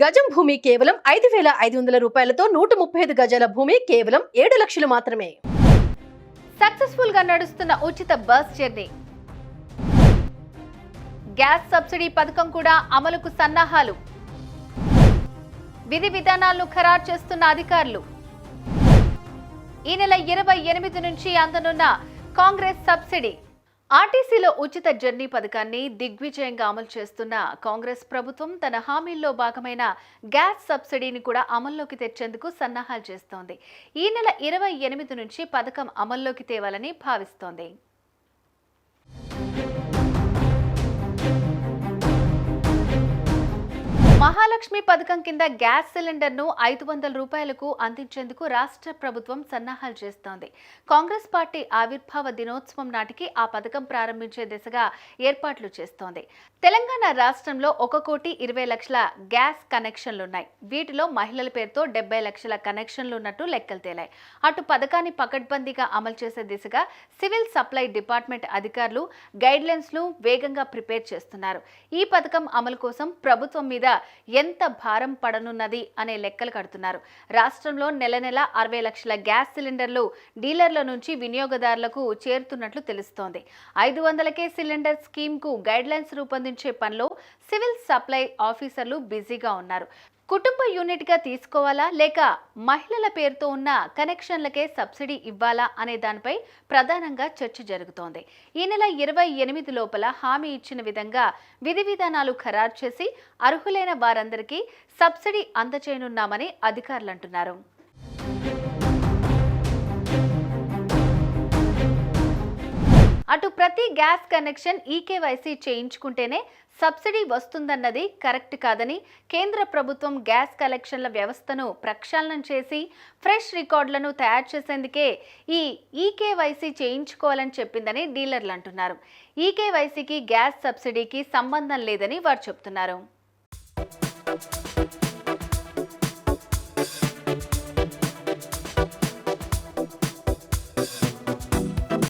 గజం భూమి కేవలం 5,500 రూపాయలతో 135 గజాల భూమి కేవలం 7 లక్షలు మాత్రమే. సక్సెస్ఫుల్ గా నడుస్తున్న ఉచిత బస్ జర్నీ. గ్యాస్ సబ్సిడీ పథకం కూడా అమలుకు సన్నాహాలు. విధి విధానాలను ఖరారు చేస్తున్న అధికారులు. ఈ నెల 28 నుంచి అందనున్న కాంగ్రెస్ సబ్సిడీ. ఆర్టీసీలో ఉచిత జర్నీ పథకాన్ని దిగ్విజయంగా అమలు చేస్తున్న కాంగ్రెస్ ప్రభుత్వం తన హామీల్లో భాగమైన గ్యాస్ సబ్సిడీని కూడా అమల్లోకి తెచ్చేందుకు సన్నాహాలు చేస్తోంది. ఈ నెల 28 నుంచి పథకం అమల్లోకి తేవాలని భావిస్తోంది. మహాలక్ష్మి పథకం కింద గ్యాస్ సిలిండర్ను 500 రూపాయలకు అందించేందుకు రాష్ట్ర ప్రభుత్వం సన్నాహాలు చేస్తోంది. కాంగ్రెస్ పార్టీ ఆవిర్భావ దినోత్సవం నాటికి ఆ పథకం ప్రారంభించే దిశగా ఏర్పాట్లు చేస్తోంది. తెలంగాణ రాష్ట్రంలో 1,20,00,000 గ్యాస్ కనెక్షన్లున్నాయి. వీటిలో మహిళల పేరుతో 70 లక్షల కనెక్షన్లు ఉన్నట్టు లెక్కలు తేలాయి. అటు పథకాన్ని పకడ్బందీగా అమలు చేసే దిశగా సివిల్ సప్లై డిపార్ట్మెంట్ అధికారులు గైడ్లైన్స్ను వేగంగా ప్రిపేర్ చేస్తున్నారు. ఈ పథకం అమలు కోసం ప్రభుత్వం మీద ఎంత భారం పడనున్నది అనే లెక్కలు కడుతున్నారు. రాష్ట్రంలో నెల 60 లక్షల గ్యాస్ సిలిండర్లు డీలర్ల నుంచి వినియోగదారులకు చేరుతున్నట్లు తెలుస్తోంది. 500కే సిలిండర్ స్కీమ్ కు గైడ్లైన్స్ రూపొందించే పనిలో సివిల్ సప్లై ఆఫీసర్లు బిజీగా ఉన్నారు. కుటుంబ యూనిట్ గా తీసుకోవాలా లేక మహిళల పేరుతో ఉన్న కనెక్షన్లకే సబ్సిడీ ఇవ్వాలా అనే దానిపై ప్రధానంగా చర్చ జరుగుతోంది. ఈ నెల 28 లోపల హామీ ఇచ్చిన విధంగా విధి విధానాలు ఖరారు చేసి అర్హులైన వారందరికీ సబ్సిడీ అందజేయనున్నామని అధికారులు అంటున్నారు. అటు ప్రతి గ్యాస్ కనెక్షన్ ఈకేవైసీ చేయించుకుంటేనే సబ్సిడీ వస్తుందన్నది కరెక్ట్ కాదని కేంద్ర ప్రభుత్వం గ్యాస్ కలెక్షన్ల వ్యవస్థను ప్రక్షాళన చేసి ఫ్రెష్ రికార్డులను తయారు చేసేందుకే ఈ ఈకేవైసీ చేయించుకోవాలని చెప్పిందని డీలర్లు అంటున్నారు. ఈకేవైసీకి గ్యాస్ సబ్సిడీకి సంబంధం లేదని వారు చెబుతున్నారు.